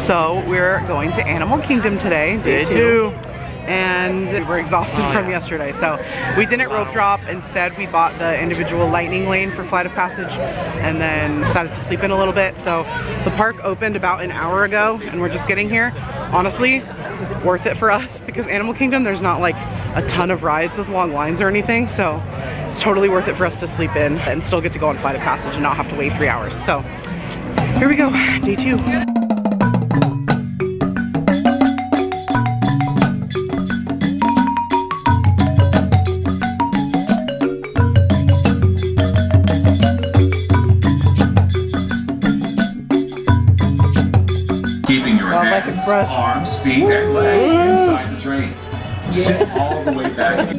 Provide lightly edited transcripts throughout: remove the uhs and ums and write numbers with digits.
So we're going to Animal Kingdom today, day 2. And we're exhausted from yesterday, so we didn't rope drop. Instead, we bought the individual lightning lane for Flight of Passage and then decided to sleep in a little bit. So the park opened about an hour ago and we're just getting here. Honestly, worth it for us because Animal Kingdom, there's not like a ton of rides with long lines or anything, so it's totally worth it for us to sleep in and still get to go on Flight of Passage and not have to wait 3 hours. So here we go, day 2. Keeping your hands, arms, feet, and legs inside the train. Sit all the way back.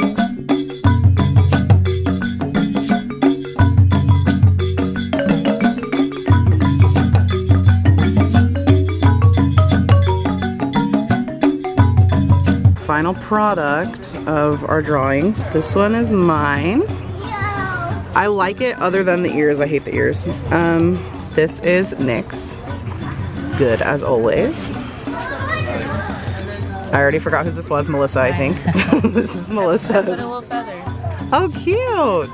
Final product of our drawings. This one is mine. I like it other than the ears. I hate the ears. This is Nick's. Good as always. I already forgot who this was. Melissa, I think. This is Melissa's. Put a little feather. Oh, cute.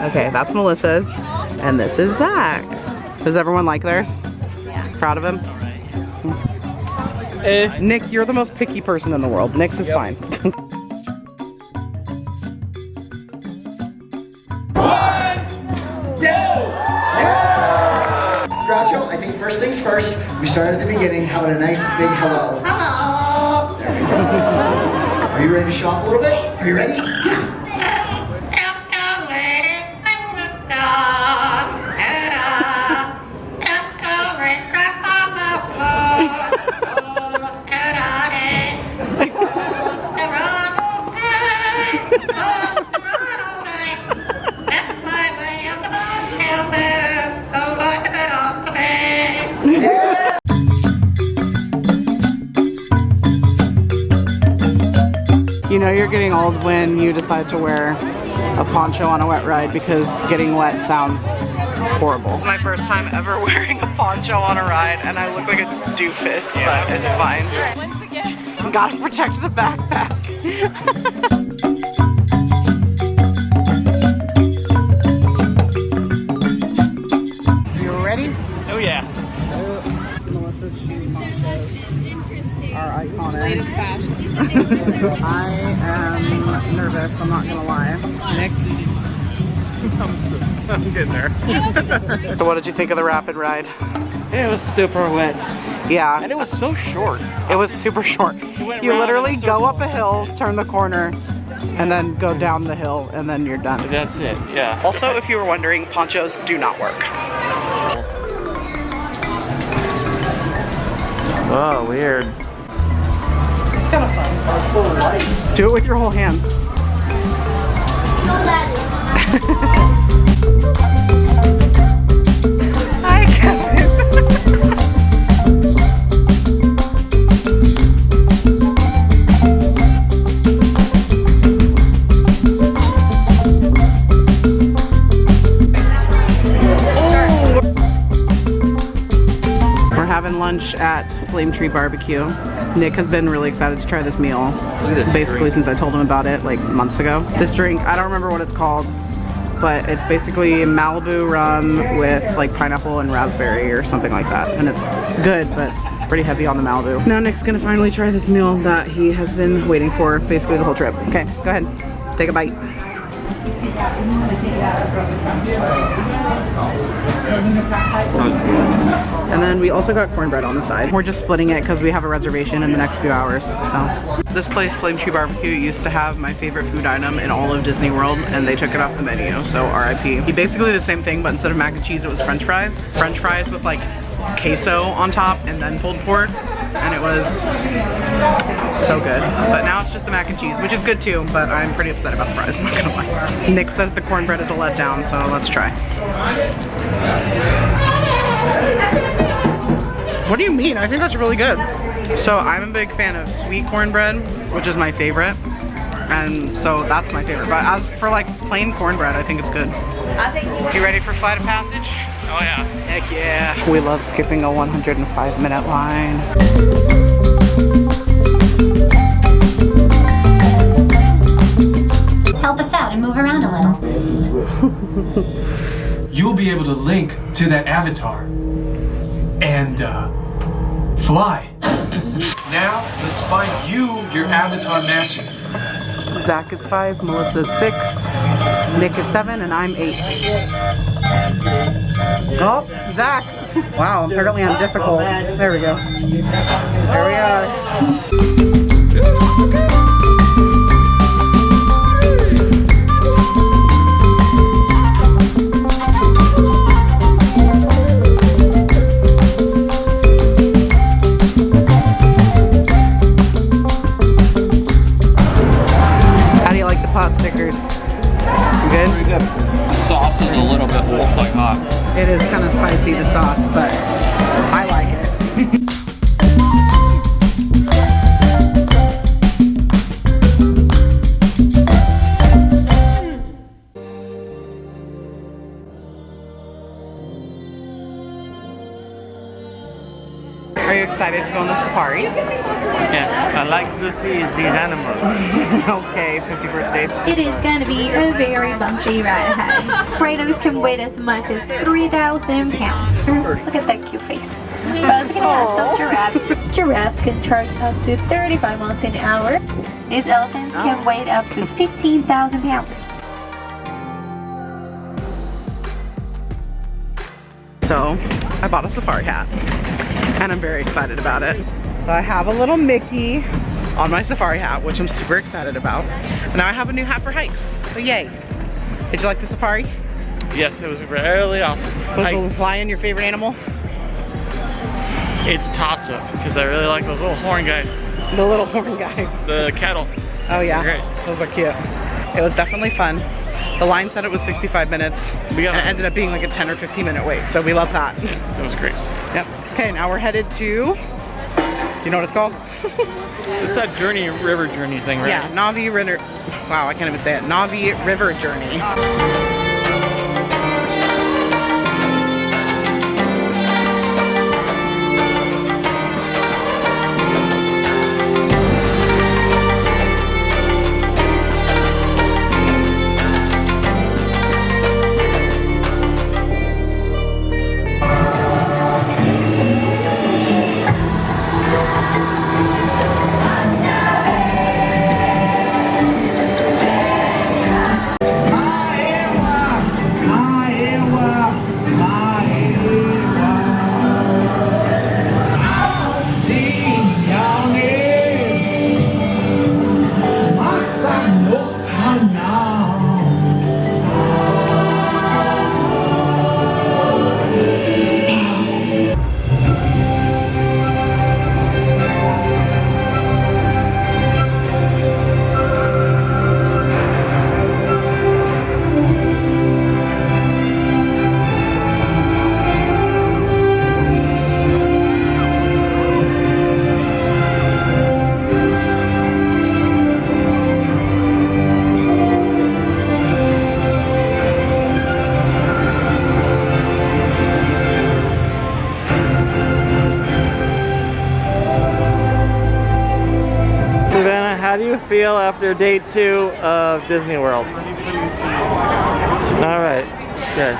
Okay, that's Melissa's. And this is Zach's. Does everyone like theirs? Yeah. Proud of him? Nick, you're the most picky person in the world. Nick's is fine. Groucho, I think first things first, we start at the beginning, how about a nice big hello. Hello! There we go. Are you ready to show off a little bit? Are you ready? Yeah. You know you're getting old when you decide to wear a poncho on a wet ride because getting wet sounds horrible. My first time ever wearing a poncho on a ride and I look like a doofus, but it's fine. Once again. Gotta protect the backpack. You ready? Oh yeah. Melissa's shoe ponchos are iconic. Latest fashion. I am nervous, I'm not gonna lie. Nick? I'm getting there. So what did you think of the rapid ride? It was super wet. Yeah. And it was so short. It was super short. went You around literally in a go circle. up a hill, turn the corner, and then go down the hill, and then you're done. That's it, yeah. Also, if you were wondering, ponchos do not work. Oh, weird. It's kind of fun. Do it with your whole hand. Hi, Kevin. We're having lunch at Flame Tree Barbecue. Nick has been really excited to try this meal, basically since I told him about it like months ago. This drink, I don't remember what it's called, but it's basically Malibu rum with like pineapple and raspberry or something like that. And it's good, but pretty heavy on the Malibu. Now Nick's gonna finally try this meal that he has been waiting for basically the whole trip. Okay, go ahead, take a bite. And then we also got cornbread on the side. We're just splitting it because we have a reservation in the next few hours, so. This place, Flame Tree Barbecue, used to have my favorite food item in all of Disney World, and they took it off the menu, so RIP. Basically the same thing, but instead of mac and cheese, it was french fries. French fries with like queso on top and then pulled pork, and it was so good. But now it's just the mac and cheese, which is good too, but I'm pretty upset about the fries, I'm not gonna lie. Nick says the cornbread is a letdown, so let's try. What do you mean? I think that's really good. So I'm a big fan of sweet cornbread, which is my favorite. And so that's my favorite. But as for like plain cornbread, I think it's good. You ready for Flight of Passage? Oh yeah. Heck yeah. We love skipping a 105-minute line. to that avatar and fly. Now, let's find you your avatar matches. Zach is 5, Melissa is 6, Nick is 7, and I'm 8. Oh, Zach! Wow, apparently I'm difficult. There we go. There we are. Pot stickers. You good? Pretty good. The sauce is a little bit wolf-like hot. It is kind of spicy, the sauce, but I like it. Are you excited to go on the safari? Yes, I like to see these animals. Okay, 50 first dates. It is going to be a very bumpy ride ahead. Rhinos can weigh as much as 3,000 pounds. Look at that cute face. I was looking at some giraffes. Giraffes can charge up to 35 miles an hour. These elephants can weigh up to 15,000 pounds. So, I bought a safari hat, and I'm very excited about it. So I have a little Mickey on my safari hat, which I'm super excited about. And now I have a new hat for hikes, so yay. Did you like the safari? Yes, it was really awesome. Was the lion your favorite animal? It's a toss-up, because I really like those little horn guys. The little horn guys. The cattle. Oh yeah, Great. Those are cute. It was definitely fun. The line said it was 65 minutes, and it ended up being like a 10 or 15 minute wait, so we love that. It was great. Yep. Okay, now we're headed to, do you know what it's called? It's that river journey thing, right? Yeah, Navi River, wow, I can't even say it. Navi River Journey. How do you feel after day 2 of Disney World? All right, good.